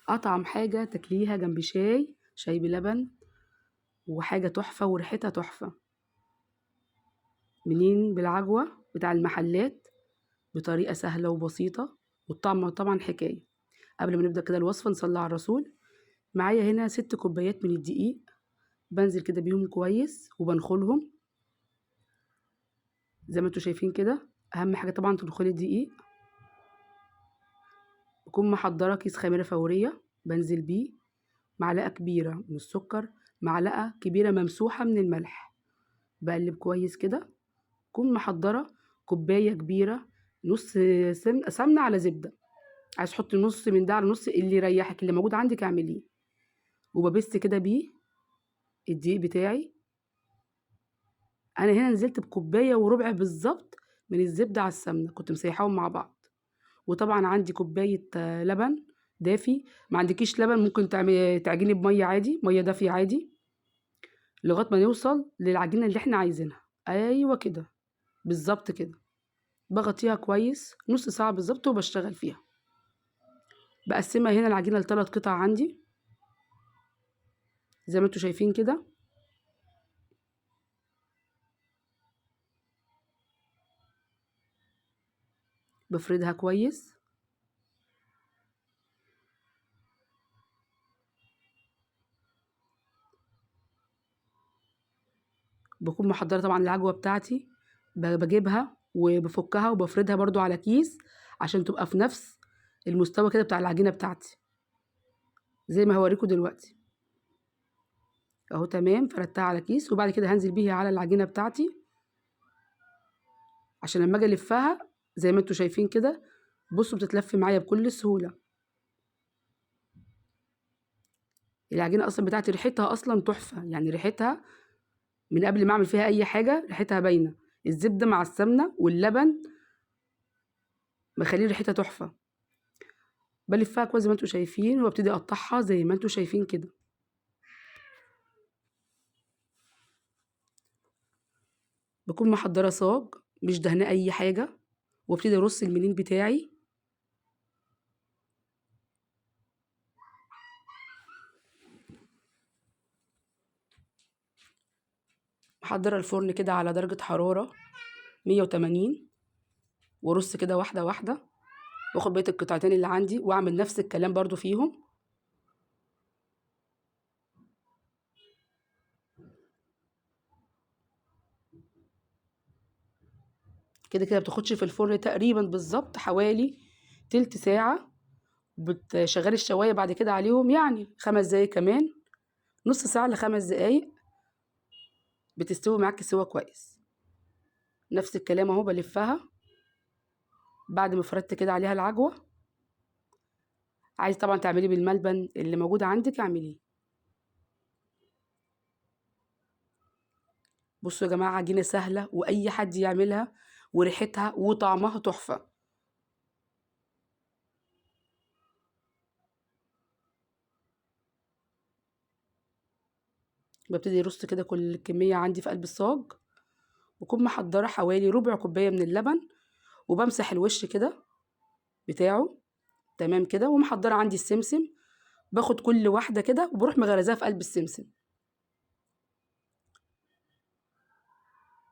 اطعم حاجه تاكليها جنب شاي بلبن، وحاجه تحفه وريحتها تحفه. منين؟ بالعجوه بتاع المحلات، بطريقه سهله وبسيطه، والطعم طبعا حكايه. قبل ما نبدا كده الوصفه نصلي على الرسول. معايا هنا 6 كوبايات من الدقيق، بنزل كده بيهم كويس وبنخلهم زي ما انتوا شايفين كده. اهم حاجه طبعا تدخلي الدقيق. بكون محضره كيس خميره فوريه بنزل بيه، معلقه كبيره من السكر، معلقه كبيره ممسوحه من الملح. بقلب كويس كده. كون محضره كوبايه كبيره، نص سمنه على زبده. عايز تحطي نص من ده على نص، اللي يريحك، اللي موجود عندك اعمليه. وببس كده بيه الدقيق بتاعي. انا هنا نزلت بكوبايه وربع بالظبط من الزبده على السمنه، كنت مسيحاهم مع بعض. وطبعا عندي كوبايه لبن دافي. ما عندكيش لبن ممكن تعجني بميه عادي، ميه دافيه عادي، لغايه ما نوصل للعجينه اللي احنا عايزينها. ايوه كده، بالظبط كده. بغطيها كويس نص ساعه بالظبط وبشتغل فيها. بقسمها هنا العجينه ل3 قطع عندي زي ما انتوا شايفين كده. بفردها كويس. بكون محضره طبعا العجوه بتاعتي، بجيبها وبفكها وبفردها برضو على كيس عشان تبقى في نفس المستوى كده بتاع العجينه بتاعتي زي ما هوريكم دلوقتي. اهو تمام، فردتها على كيس. وبعد كده هنزل بيها على العجينه بتاعتي عشان لما اجي الفها زي ما انتوا شايفين كده. بصوا بتتلف معايا بكل سهوله. العجينه اصلا بتاعتي ريحتها اصلا تحفه، يعني ريحتها من قبل ما اعمل فيها اي حاجه ريحتها باينه. الزبده مع السمنه واللبن مخليه ريحتها تحفه. بلفها كويس زي ما انتوا شايفين، وابتدي اقطعها زي ما انتوا شايفين كده. بكون محضره صاج مش دهنه اي حاجه، وابتدي ارص الملين بتاعي. محضره الفرن كده على درجه حراره 180، وارص كده واحده واحده، واخد بقيه القطعتين اللي عندي واعمل نفس الكلام برضو فيهم. كده كده بتاخدش في الفرن تقريبا بالظبط حوالي تلت ساعه. بتشغلي الشوايه بعد كده عليهم يعني 5 دقايق كمان، نص ساعه ل5 دقايق بتستوي معاكي سوا كويس. نفس الكلام اهو بلفها بعد ما فردت كده عليها العجوه. عايز طبعا تعمليه بالملبن اللي موجود عندك اعمليه. بصوا يا جماعه، عجينه سهله واي حد يعملها، وريحتها وطعمها تحفه. ببتدي ارص كده كل الكميه عندي في قلب الصاج. بكون محضره حوالي ربع كوبايه من اللبن، وبمسح الوش كده بتاعه تمام كده. ومحضره عندي السمسم، باخد كل واحده كده وبروح مغرزاها في قلب السمسم.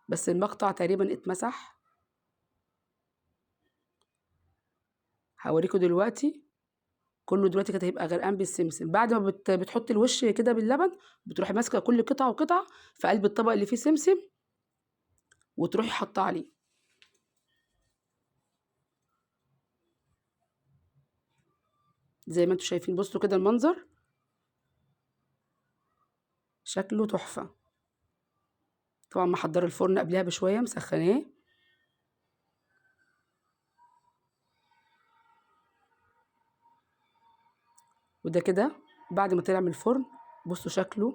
بس المقطع تقريبا اتمسح، هوريكم دلوقتي. كله دلوقتي كده هيبقى غرقان بالسمسم. بعد ما بتحط الوش كده باللبن، بتروحي ماسكه كل قطعه وقطعه في قلب الطبق اللي فيه سمسم، وتروحي حاطاه عليه زي ما انتوا شايفين. بصوا كده المنظر، شكله تحفه. طبعا محضره الفرن قبلها بشويه مسخناه. وده كده بعد ما طلع من الفرن. بصوا شكله،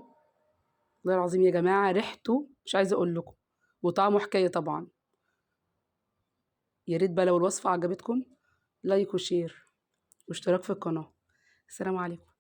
والله العظيم يا جماعه ريحته مش عايزه اقول لكم، وطعمه حكايه طبعا. يا ريت بقى لو الوصفه عجبتكم لايك وشير واشتراك في القناه. السلام عليكم.